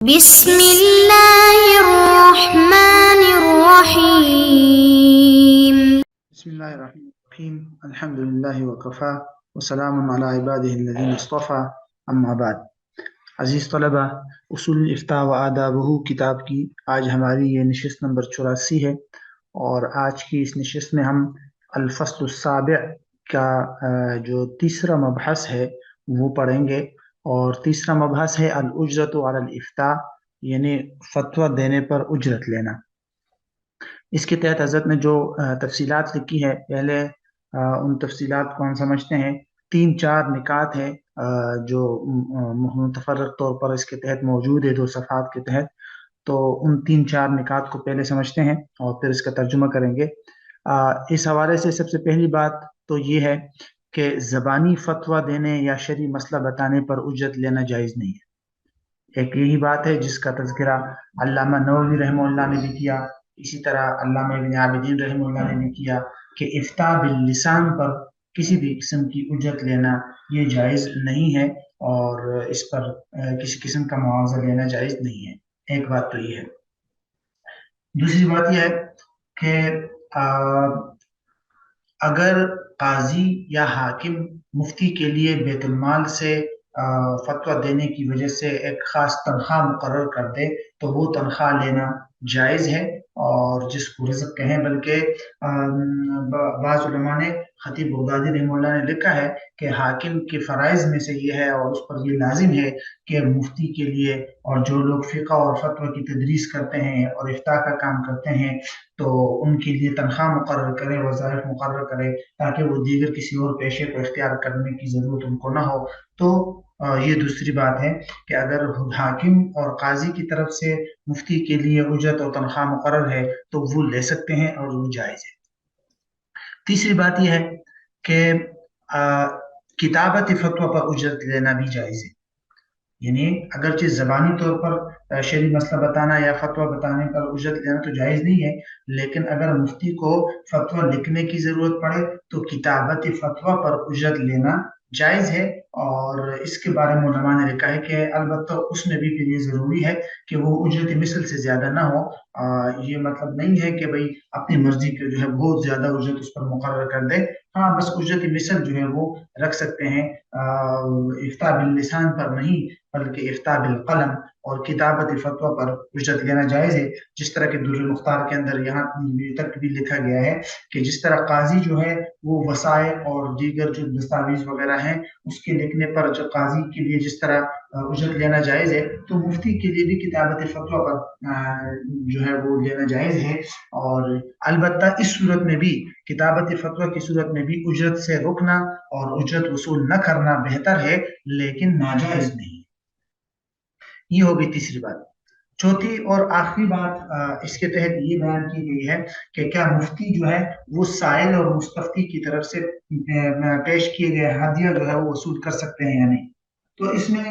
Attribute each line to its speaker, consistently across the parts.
Speaker 1: بسم اللہ الرحمن الرحیم
Speaker 2: بسم اللہ الرحمن الرحیم الحمد للہ وکفا وسلام علی عبادہ الذین اصطفیٰ اما بعد۔ عزیز طلبہ، اصول الافتاء و آدابہ کتاب کی آج ہماری یہ نشست نمبر 84 ہے، اور آج کی اس نشست میں ہم الفصل السابع کا جو تیسرا مبحث ہے وہ پڑھیں گے، اور تیسرا مبحث ہے الاجرۃ علی الافتاء، یعنی فتویٰ دینے پر اجرت لینا۔ اس کے تحت حضرت نے جو تفصیلات لکھی ہے، پہلے ان تفصیلات کو ہم سمجھتے ہیں۔ 3-4 نکات ہے جو متفرق طور پر اس کے تحت موجود ہے 2 صفحات کے تحت، تو ان 3-4 نکات کو پہلے سمجھتے ہیں اور پھر اس کا ترجمہ کریں گے۔ اس حوالے سے سب سے پہلی بات تو یہ ہے کہ زبانی فتویٰ دینے یا شرعی مسئلہ بتانے پر اجرت لینا جائز نہیں ہے۔ ایک یہی بات ہے جس کا تذکرہ علامہ نووی رحمہ اللہ نے بھی کیا، اسی طرح علامہ ابن عابدین رحمہ اللہ نے بھی کیا کہ افتاء باللسان پر کسی بھی قسم کی اجرت لینا یہ جائز نہیں ہے، اور اس پر کسی قسم کا معاوضہ لینا جائز نہیں ہے۔ ایک بات تو یہ ہے۔ دوسری بات یہ ہے کہ اگر قاضی یا حاکم مفتی کے لیے بیت المال سے فتویٰ دینے کی وجہ سے ایک خاص تنخواہ مقرر کر دے تو وہ تنخواہ لینا جائز ہے، اور جس کو رزق کہیں۔ بلکہ بعض علماء نے، خطیب بغدادی رحمہ اللہ نے لکھا ہے کہ حاکم کے فرائض میں سے یہ ہے اور اس پر یہ لازم ہے کہ مفتی کے لیے اور جو لوگ فقہ اور فتویٰ کی تدریس کرتے ہیں اور افتاء کا کام کرتے ہیں تو ان کے لیے تنخواہ مقرر کرے، وظائف مقرر کرے، تاکہ وہ دیگر کسی اور پیشے کو اختیار کرنے کی ضرورت ان کو نہ ہو۔ تو یہ دوسری بات ہے کہ اگر حاکم اور قاضی کی طرف سے مفتی کے لیے اجرت اور تنخواہ مقرر ہے تو وہ لے سکتے ہیں اور وہ جائز ہے۔ تیسری بات یہ ہے کہ کتابت فتویٰ پر اجرت لینا بھی جائز ہے، یعنی اگرچہ زبانی طور پر شرعی مسئلہ بتانا یا فتویٰ بتانے پر اجرت لینا تو جائز نہیں ہے، لیکن اگر مفتی کو فتویٰ لکھنے کی ضرورت پڑے تو کتابت فتویٰ پر اجرت لینا جائز ہے۔ اور اس کے بارے میں علماء نے لکھا ہے کہ البتہ اس میں بھی پھر یہ ضروری ہے کہ وہ اجرت مثل سے زیادہ نہ ہو۔ یہ مطلب نہیں ہے کہ بھئی اپنی مرضی کے جو ہے بہت زیادہ اجرت اس پر مقرر کر دے، ہاں بس اجرت مثل جو ہے وہ رکھ سکتے ہیں، افتاء باللسان پر نہیں بلکہ افتاء بالقلم اور کتابت فتویٰ پر اجرت لینا جائز ہے۔ جس طرح کہ در المختار کے اندر یہاں تک بھی لکھا گیا ہے کہ جس طرح قاضی جو ہے وہ وثائق اور دیگر جو دستاویز وغیرہ ہیں اس کے لکھنے پر جو قاضی کے لیے جس طرح اجرت لینا جائز ہے، تو مفتی کے لیے بھی کتابت فتویٰ پر جو ہے وہ لینا جائز ہے۔ اور البتہ اس صورت میں بھی، کتابت فتویٰ کی صورت میں بھی اجرت سے رکنا اور اجرت وصول نہ کرنا بہتر ہے، لیکن ناجائز نہیں۔ یہ ہوگی تیسری بات۔ چوتھی اور آخری بات اس کے تحت یہ بیان کی گئی ہے کہ کیا مفتی جو ہے وہ سائل اور مستفتی کی طرف سے پیش کیے گئے ہدیہ جو ہے وہ وصول کر سکتے ہیں یا نہیں۔ تو اس میں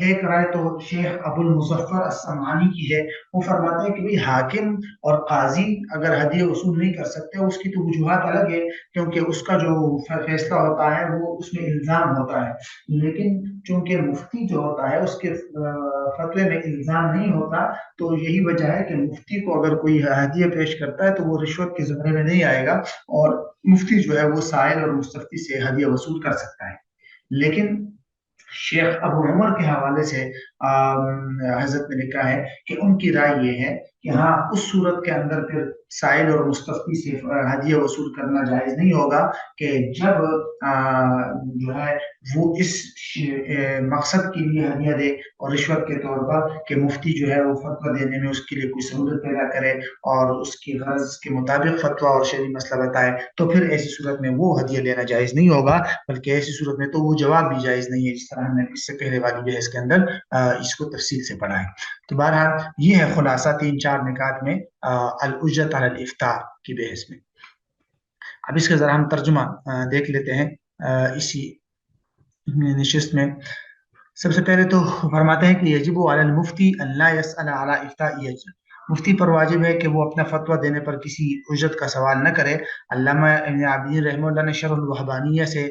Speaker 2: ایک رائے تو شیخ ابو المظفر السمعانی کی ہے، وہ فرماتے ہیں کہ بھئی حاکم اور قاضی اگر ہدیہ وصول نہیں کر سکتے، اس کی تو وجوہات الگ ہے، کیونکہ اس کا جو فیصلہ ہوتا ہے وہ اس میں الزام ہوتا ہے، لیکن چونکہ مفتی جو ہوتا ہے اس کے فتوے میں الزام نہیں ہوتا، تو یہی وجہ ہے کہ مفتی کو اگر کوئی ہدیہ پیش کرتا ہے تو وہ رشوت کے زمرے میں نہیں آئے گا، اور مفتی جو ہے وہ سائل اور مستفتی سے ہدیہ وصول کر سکتا ہے۔ لیکن شیخ ابو عمر کے حوالے سے حضرت نے لکھا ہے کہ ان کی رائے یہ ہے کہ ہاں اس صورت کے اندر پھر سائل اور مستفتی سے ہدیہ وصول کرنا جائز نہیں ہوگا کہ جب جو ہے وہ اس مقصد کے لیے ہدیہ دے اور رشوت کے طور پر کہ مفتی جو ہے وہ فتویٰ دینے میں اس کے لیے کوئی سہولت پیدا کرے اور اس کی غرض کے مطابق فتویٰ اور شرعی مسئلہ بتائے، تو پھر ایسی صورت میں وہ ہدیہ لینا جائز نہیں ہوگا، بلکہ ایسی صورت میں تو وہ جواب بھی جائز نہیں ہے، جس طرح ہم نے اس سے پہلے والی بحث کے اندر اس کو تفصیل سے پڑھا ہے۔ تو بہرحال یہ ہے خلاصہ 3-4 نکات میں الاجرۃ علی الافتاء کی بحث میں۔ اب اس کا ذرا ہم ترجمہ دیکھ لیتے ہیں اسی نشست میں۔ سب سے پہلے تو فرماتے ہیں کہ یجب علی المفتی ان لا يسأل علی افتاء اجرا، مفتی پر واجب ہے کہ وہ اپنا فتویٰ دینے پر کسی اجرت کا سوال نہ کرے۔ علامہ ابن عابدین رحمہ اللہ نے شرح الوہبانیہ سے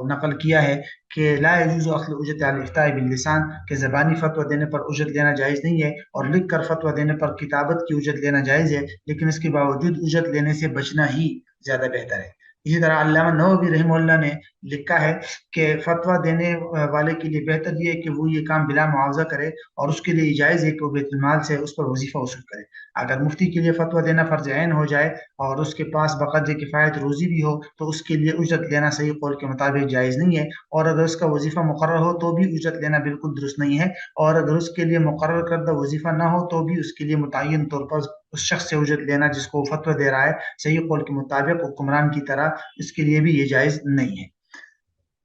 Speaker 2: نقل کیا ہے کہ لا يجوز اخذ اجرت علی الافتاء باللسان، کہ زبانی فتویٰ دینے پر اجرت لینا جائز نہیں ہے، اور لکھ کر فتویٰ دینے پر کتابت کی اجرت لینا جائز ہے، لیکن اس کے باوجود اجرت لینے سے بچنا ہی زیادہ بہتر ہے۔ اسی طرح علامہ نووی رحمہ اللہ نے لکھا ہے کہ فتویٰ دینے والے کے لیے بہتر یہ ہے کہ وہ یہ کام بلا معاوضہ کرے، اور اس کے لیے یہ جائز ہے کہ وہ بیت المال سے اس پر وظیفہ وصول کرے۔ اگر مفتی کے لیے فتویٰ دینا فرض عین ہو جائے اور اس کے پاس بقدر کفایت روزی بھی ہو تو اس کے لیے اجرت لینا صحیح قول کے مطابق جائز نہیں ہے، اور اگر اس کا وظیفہ مقرر ہو تو بھی اجرت لینا بالکل درست نہیں ہے، اور اگر اس کے لیے مقرر کردہ وظیفہ نہ ہو تو بھی اس کے لیے متعین طور پر اس شخص سے اجرت لینا جس کو فتویٰ دے رہا ہے صحیح قول کے مطابق حکمران کی طرح، اس کے لیے بھی یہ جائز نہیں ہے۔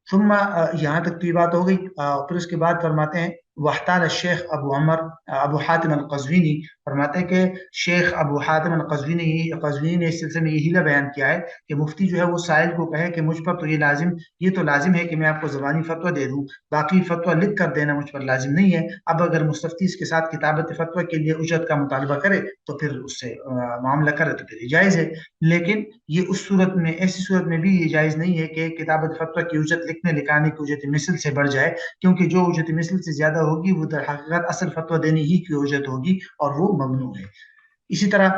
Speaker 2: ثم یہاں تک تو یہ بات ہو گئی۔ پھر اس کے بعد فرماتے ہیں واحتال الشیخ ابو عمر ابو حاتم القزوینی، فرماتے ہیں کہ شیخ ابو حاتم القزوینی نے اس سلسلے میں یہ حیلہ بیان کیا ہے کہ مفتی جو ہے وہ سائل کو کہے کہ مجھ پر تو یہ تو لازم ہے کہ میں آپ کو زبانی فتویٰ دے دوں، باقی فتویٰ لکھ کر دینا مجھ پر لازم نہیں ہے۔ اب اگر مستفتی اس کے ساتھ کتابت فتویٰ کے لیے اجرت کا مطالبہ کرے تو پھر اس سے معاملہ کرے تو پھر یہ جائز ہے، لیکن یہ اس صورت میں، ایسی صورت میں بھی یہ جائز نہیں ہے کہ کتابت فتویٰ کی اجرت لکھنے لکھانے کی اجرت مثل سے بڑھ جائے، کیونکہ جو اجرت مثل سے زیادہ ہوگی وہ در حقیقت اصل فتویٰ دینے ہی کی اجرت ہوگی اور وہ ممنوع ہے۔ اسی طرح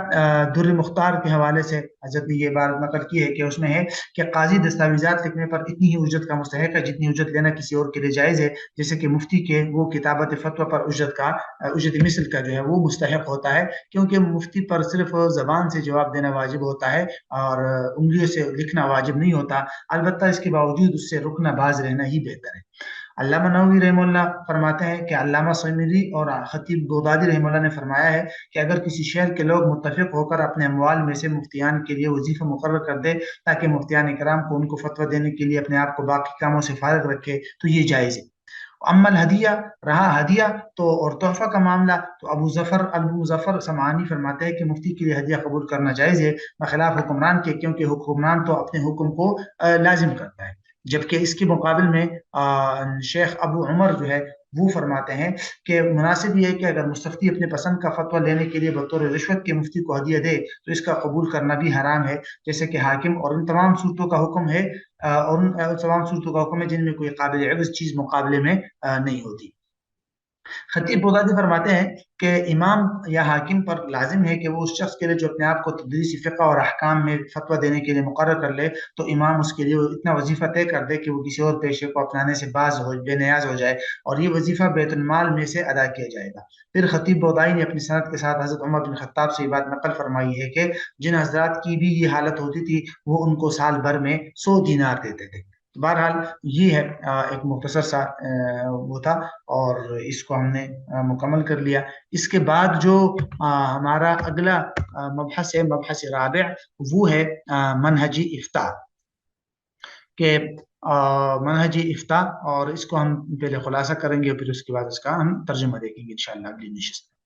Speaker 2: در مختار کے حوالے سے حضرت نے یہ بات نقل کی ہے کہ اس میں ہے کہ قاضی دستاویزات لکھنے پر اتنی ہی اجرت کا مستحق ہے جتنی اجرت لینا کسی اور کے لیے جائز ہے، جیسے کہ مفتی کے وہ کتابت فتویٰ پر اجرت مثل کا جو ہے وہ مستحق ہوتا ہے، کیونکہ مفتی پر صرف زبان سے جواب دینا واجب ہوتا ہے اور انگلیوں سے لکھنا واجب نہیں ہوتا، البتہ اس کے باوجود اس سے رکنا باز رہنا ہی بہتر ہے۔ علامہ نووی رحمہ اللہ فرماتے ہیں کہ علامہ سیمری اور خطیب بغدادی رحمہ اللہ نے فرمایا ہے کہ اگر کسی شہر کے لوگ متفق ہو کر اپنے اموال میں سے مفتیان کے لیے وظیفہ مقرر کر دے تاکہ مفتیان کرام کو ان کو فتویٰ دینے کے لیے اپنے آپ کو باقی کاموں سے فارغ رکھے تو یہ جائز ہے۔ اما الہدیہ، رہا ہدیہ تو اور تحفہ کا معاملہ، تو ابو ظفر سمعانی فرماتے ہیں کہ مفتی کے لیے ہدیہ قبول کرنا جائز ہے بخلاف حکمران کے، کیونکہ حکمران تو اپنے حکم کو لازم کرتا ہے، جبکہ اس کے مقابل میں شیخ ابو عمر جو ہے وہ فرماتے ہیں کہ مناسب یہ ہے کہ اگر مستفتی اپنے پسند کا فتویٰ لینے کے لیے بطور رشوت کے مفتی کو ہدیہ دے تو اس کا قبول کرنا بھی حرام ہے، جیسے کہ حاکم، اور ان تمام صورتوں کا حکم ہے جن میں کوئی قابل عوض چیز مقابلے میں نہیں ہوتی۔ خطیب بغدادی فرماتے ہیں کہ امام یا حاکم پر لازم ہے کہ وہ اس شخص کے لیے جو اپنے آپ کو تدریس فقہ اور احکام میں فتویٰ دینے کے لیے مقرر کر لے تو امام اس کے لیے اتنا وظیفہ طے کر دے کہ وہ کسی اور پیشے کو اپنانے سے بے نیاز ہو جائے، اور یہ وظیفہ بیت المال میں سے ادا کیا جائے گا۔ پھر خطیب بغدادی نے اپنی سند کے ساتھ حضرت عمر بن خطاب سے یہ بات نقل فرمائی ہے کہ جن حضرات کی بھی یہ حالت ہوتی تھی وہ ان کو سال بھر میں 100 دینار دیتے تھے۔ بہرحال یہ ہے ایک مختصر سا وہ تھا، اور اس کو ہم نے مکمل کر لیا۔ اس کے بعد جو ہمارا اگلا مبحث ہے، مبحث رابع، وہ ہے منہجی افتاء، کہ منہجی افتاء، اور اس کو ہم پہلے خلاصہ کریں گے اور پھر اس کے بعد اس کا ہم ترجمہ دیکھیں گے انشاءاللہ اگلی نشست میں۔